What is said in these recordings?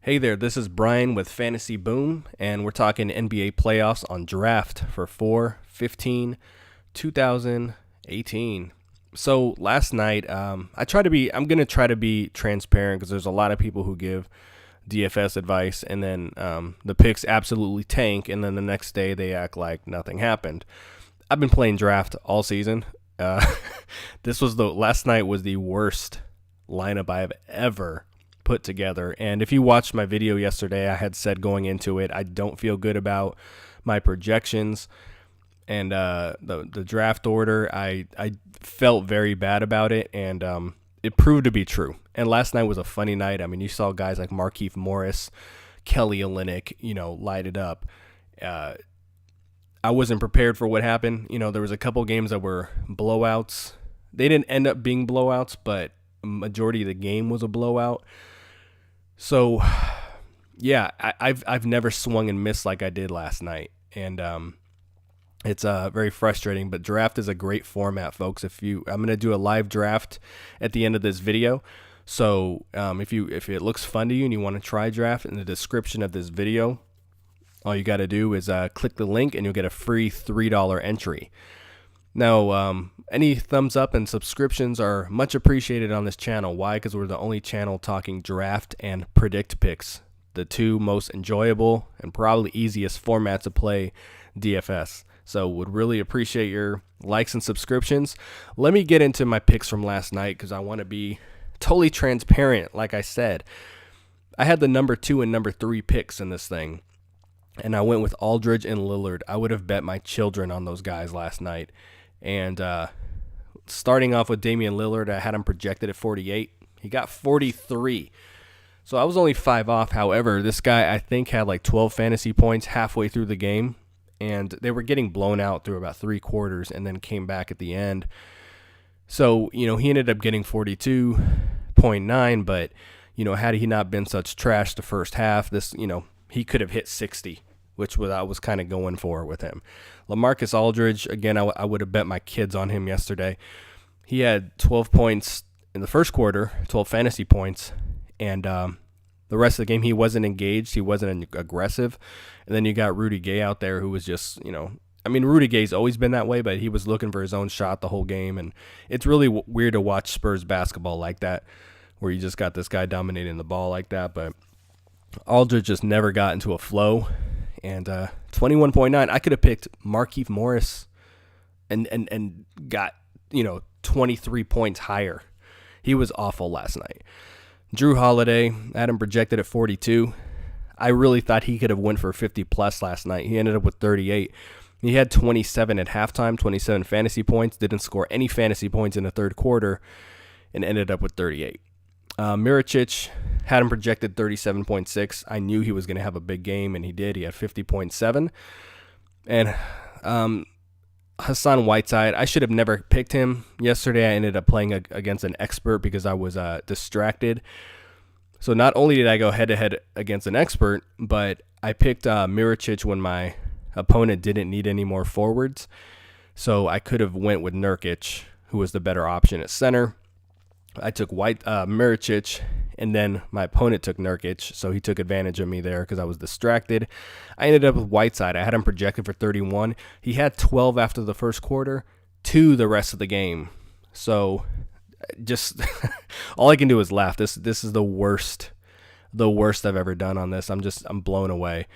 Hey there, this is Brian with Fantasy Boom, and we're talking NBA playoffs on draft for 4/15/2018. So last night, I'm going to try to be transparent because there's a lot of people who give DFS advice and then the picks absolutely tank, and then the next day they act like nothing happened. I've been playing draft all season. Last night was the worst lineup I have ever put together. And if you watched my video yesterday, I had said going into it, I don't feel good about my projections and the draft order. I felt very bad about it, and it proved to be true. And last night was a funny night. I mean, you saw guys like Markieff Morris, Kelly Olynyk, light it up. I wasn't prepared for what happened. There was a couple games that were blowouts. They didn't end up being blowouts, but majority of the game was a blowout. So, yeah, I've never swung and missed like I did last night, and it's very frustrating. But draft is a great format, folks. I'm gonna do a live draft at the end of this video. So if it looks fun to you and you want to try draft, in the description of this video, all you got to do is click the link and you'll get a free $3 entry. Now, any thumbs up and subscriptions are much appreciated on this channel. Why? Because we're the only channel talking draft and predict picks, the two most enjoyable and probably easiest formats to play DFS. So would really appreciate your likes and subscriptions. Let me get into my picks from last night because I want to be totally transparent. Like I said, I had the number 2 and number 3 picks in this thing, and I went with Aldridge and Lillard. I would have bet my children on those guys last night. And starting off with Damian Lillard, I had him projected at 48. He got 43. So I was only 5 off. However, this guy, I think, had like 12 fantasy points halfway through the game. And they were getting blown out through about 3 quarters and then came back at the end. So, he ended up getting 42.9. But, had he not been such trash the first half, he could have hit 60. Which I was kind of going for with him. LaMarcus Aldridge, again, I would have bet my kids on him yesterday. He had 12 points in the first quarter, 12 fantasy points, and the rest of the game he wasn't engaged, he wasn't aggressive. And then you got Rudy Gay out there who was just, Rudy Gay's always been that way, but he was looking for his own shot the whole game. And it's really weird to watch Spurs basketball like that, where you just got this guy dominating the ball like that. But Aldridge just never got into a flow. And 21.9, I could have picked Markieff Morris and got, 23 points higher. He was awful last night. Drew Holiday, I had him projected at 42. I really thought he could have went for 50 plus last night. He ended up with 38. He had 27 at halftime, 27 fantasy points, didn't score any fantasy points in the third quarter, and ended up with 38. Mirotic had him projected 37.6. I knew he was going to have a big game, and he did. He had 50.7. And Hassan Whiteside, I should have never picked him. Yesterday, I ended up playing against an expert because I was distracted. So not only did I go head-to-head against an expert, but I picked Mirotic when my opponent didn't need any more forwards. So I could have went with Nurkic, who was the better option at center. I took Mirotic, and then my opponent took Nurkic, so he took advantage of me there because I was distracted. I ended up with Whiteside. I had him projected for 31. He had 12 after the first quarter, 2 the rest of the game. So just all I can do is laugh. This is the worst I've ever done on this. I'm blown away.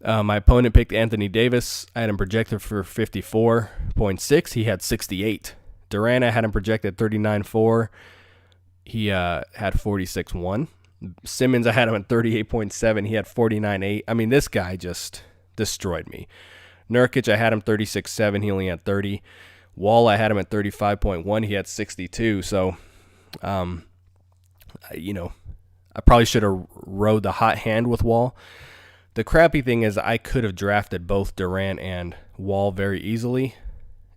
My opponent picked Anthony Davis. I had him projected for 54.6. He had 68. Durant, I had him projected 39.4. He had 46.1. Simmons, I had him at 38.7. He had 49.8. I mean, this guy just destroyed me. Nurkic, I had him 36.7. He only had 30. Wall, I had him at 35.1. He had 62. So, I probably should have rode the hot hand with Wall. The crappy thing is I could have drafted both Durant and Wall very easily.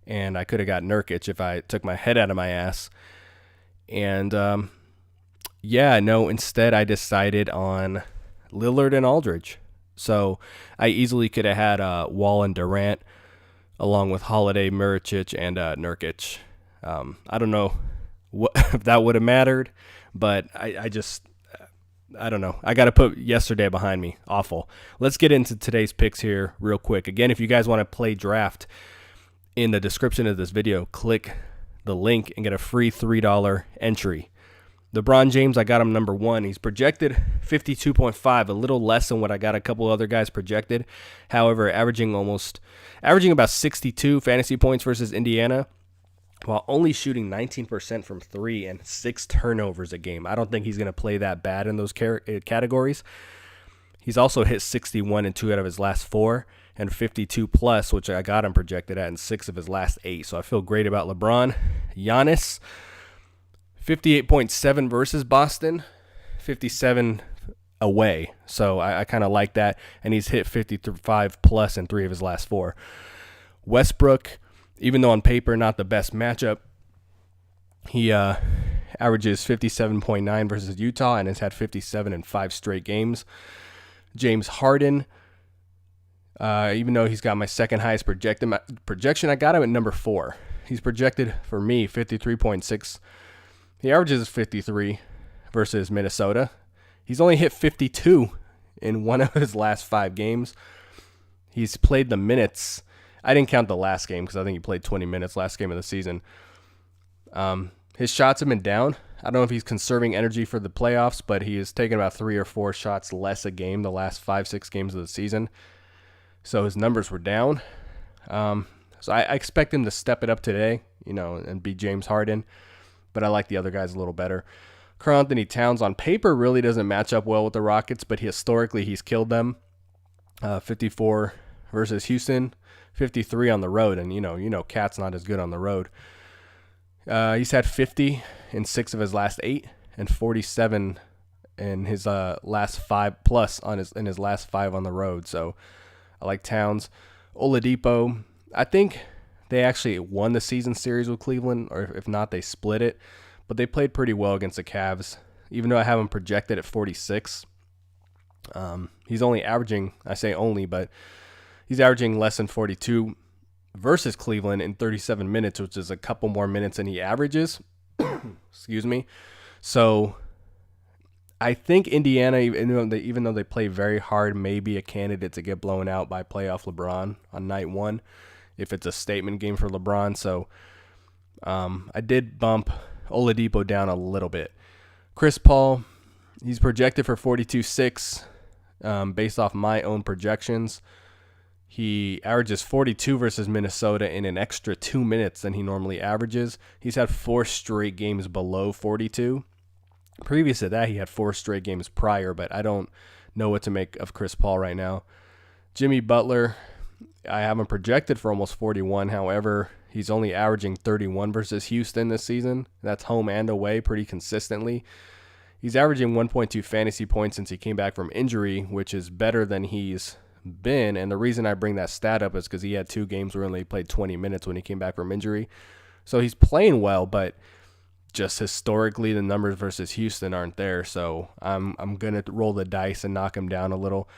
And I could have got Nurkic if I took my head out of my ass. And, instead I decided on Lillard and Aldridge. So I easily could have had Wall and Durant along with Holiday, Mirotic, and Nurkic. I don't know if that would have mattered, but I just I don't know. I got to put yesterday behind me. Awful. Let's get into today's picks here real quick. Again, if you guys want to play draft, in the description of this video, click the link and get a free $3 entry. LeBron James, I got him number 1. He's projected 52.5, a little less than what I got a couple other guys projected. However, averaging about 62 fantasy points versus Indiana, while only shooting 19% from 3 and 6 turnovers a game. I don't think he's going to play that bad in those categories. He's also hit 61 in 2 out of his last 4 and 52 plus, which I got him projected at in 6 of his last 8. So I feel great about LeBron. Giannis, 58.7 versus Boston, 57 away. So I kind of like that. And he's hit 55 plus in 3 of his last 4. Westbrook, even though on paper not the best matchup, he averages 57.9 versus Utah and has had 57 in 5 straight games. James Harden, even though he's got my second highest projection, I got him at number 4. He's projected for me 53.6. He averages 53 versus Minnesota. He's only hit 52 in 1 of his last 5 games. He's played the minutes. I didn't count the last game because I think he played 20 minutes last game of the season. His shots have been down. I don't know if he's conserving energy for the playoffs, but he has taken about 3 or 4 shots less a game the last 5-6 games of the season. So his numbers were down. So I expect him to step it up today, and beat James Harden. But I like the other guys a little better. Karl-Anthony Towns on paper really doesn't match up well with the Rockets, but historically he's killed them. 54 versus Houston, 53 on the road, and Cat's not as good on the road. He's had 50 in 6 of his last 8 and 47 in his last 5 plus in his last 5 on the road. So I like Towns. Oladipo, I think they actually won the season series with Cleveland, or if not, they split it. But they played pretty well against the Cavs, even though I have him projected at 46. He's only averaging, I say only, but he's averaging less than 42 versus Cleveland in 37 minutes, which is a couple more minutes than he averages. Excuse me. So I think Indiana, even though they play very hard, may be a candidate to get blown out by playoff LeBron on night 1. If it's a statement game for LeBron. So I did bump Oladipo down a little bit. Chris Paul, he's projected for 42.6 based off my own projections. He averages 42 versus Minnesota in an extra 2 minutes than he normally averages. He's had 4 straight games below 42. Previous to that, he had 4 straight games prior, but I don't know what to make of Chris Paul right now. Jimmy Butler, I have him projected for almost 41. However, he's only averaging 31 versus Houston this season. That's home and away pretty consistently. He's averaging 1.2 fantasy points since he came back from injury, which is better than he's been. And the reason I bring that stat up is because he had 2 games where he only played 20 minutes when he came back from injury. So he's playing well, but just historically the numbers versus Houston aren't there. So I'm going to roll the dice and knock him down a little.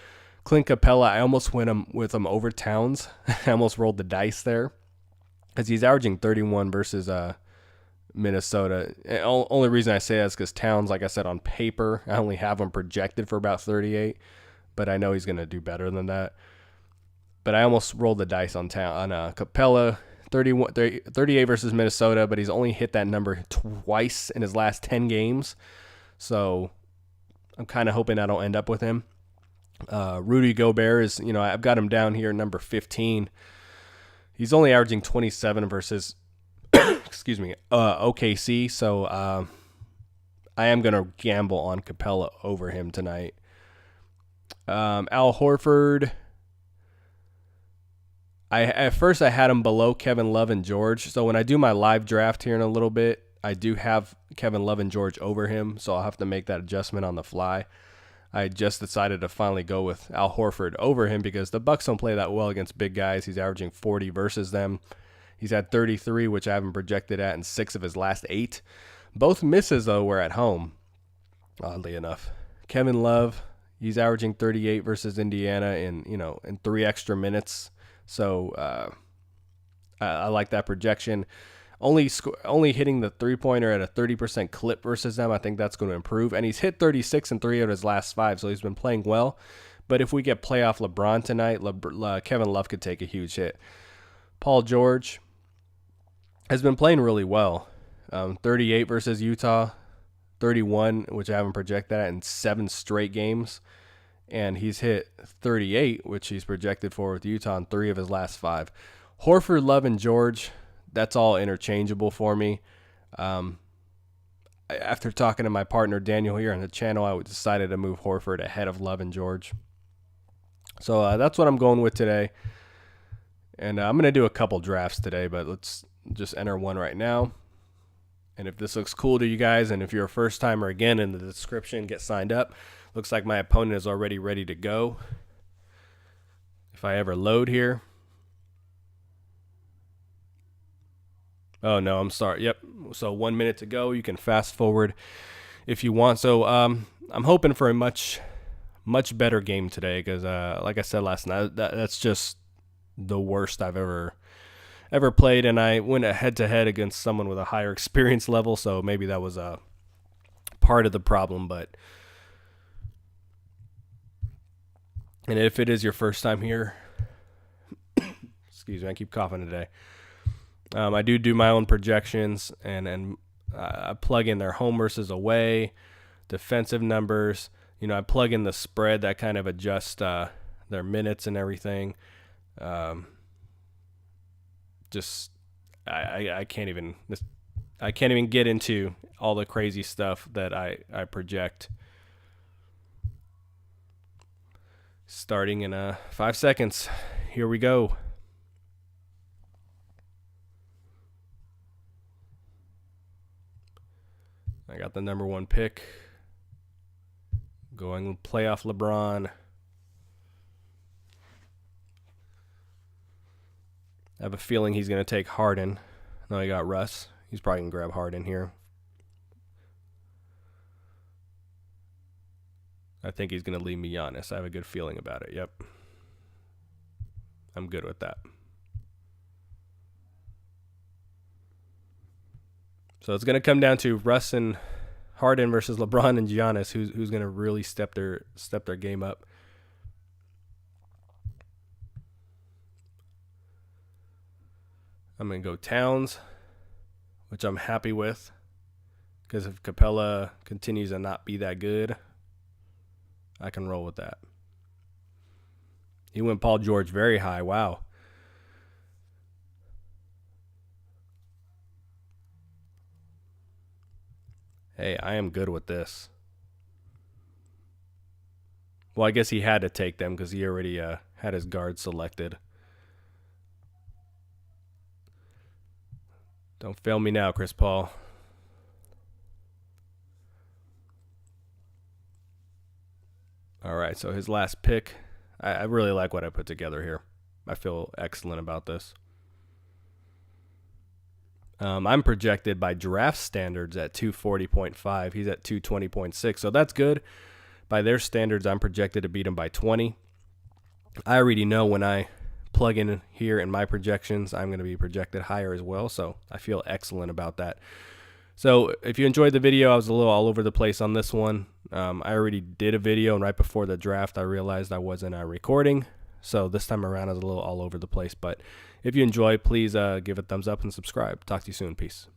Clint Capella, I almost went with him over Towns. I almost rolled the dice there because he's averaging 31 versus Minnesota. And only reason I say that is because Towns, like I said, on paper, I only have him projected for about 38, but I know he's going to do better than that. But I almost rolled the dice on Capella, 38 versus Minnesota, but he's only hit that number twice in his last 10 games. So I'm kind of hoping I don't end up with him. Rudy Gobert is, I've got him down here number 15. He's only averaging 27 versus, OKC. So I am going to gamble on Capella over him tonight. Al Horford, at first I had him below Kevin Love and George. So when I do my live draft here in a little bit, I do have Kevin Love and George over him. So I'll have to make that adjustment on the fly. I just decided to finally go with Al Horford over him because the Bucks don't play that well against big guys. He's averaging 40 versus them. He's had 33, which I haven't projected at, in 6 of his last 8. Both misses, though, were at home, oddly enough. Kevin Love, he's averaging 38 versus Indiana in 3 extra minutes. So I like that projection. only hitting the 3-pointer at a 30% clip versus them. I think that's going to improve. And he's hit 36 in 3 of his last 5, so he's been playing well. But if we get playoff LeBron tonight, Kevin Love could take a huge hit. Paul George has been playing really well. 38 versus Utah, 31, which I haven't projected at, in 7 straight games. And he's hit 38, which he's projected for with Utah in 3 of his last 5. Horford, Love, and George, that's all interchangeable for me. After talking to my partner Daniel here on the channel, I decided to move Horford ahead of Love and George. So that's what I'm going with today. And I'm going to do a couple drafts today, but let's just enter one right now. And if this looks cool to you guys, and if you're a first timer, again, in the description, get signed up. Looks like my opponent is already ready to go. If I ever load here. Oh, no, I'm sorry. Yep. So 1 minute to go. You can fast forward if you want. So I'm hoping for a much better game today because, like I said last night, that's just the worst I've ever played. And I went head-to-head against someone with a higher experience level, so maybe that was a part of the problem. And if it is your first time here, excuse me, I keep coughing today. I do my own projections, and I plug in their home versus away, defensive numbers. I plug in the spread that kind of adjusts their minutes and everything. I can't even get into all the crazy stuff that I project. Starting in 5 seconds. Here we go. I got the number 1 pick. Going playoff LeBron. I have a feeling he's going to take Harden. No, he got Russ. He's probably going to grab Harden here. I think he's going to leave me Giannis. I have a good feeling about it. Yep. I'm good with that. So it's going to come down to Russ and Harden versus LeBron and Giannis. Who's going to really step their game up? I'm going to go Towns, which I'm happy with, because if Capella continues to not be that good, I can roll with that. He went Paul George very high. Wow. Hey, I am good with this. Well, I guess he had to take them because he already had his guard selected. Don't fail me now, Chris Paul. All right, so his last pick. I really like what I put together here. I feel excellent about this. I'm projected by draft standards at 240.5. He's at 220.6, so that's good. By their standards, I'm projected to beat him by 20. I already know when I plug in here in my projections, I'm going to be projected higher as well, so I feel excellent about that. So if you enjoyed the video, I was a little all over the place on this one. I already did a video, and right before the draft, I realized I wasn't recording. So this time around, I was a little all over the place. But if you enjoy, please give a thumbs up and subscribe. Talk to you soon. Peace.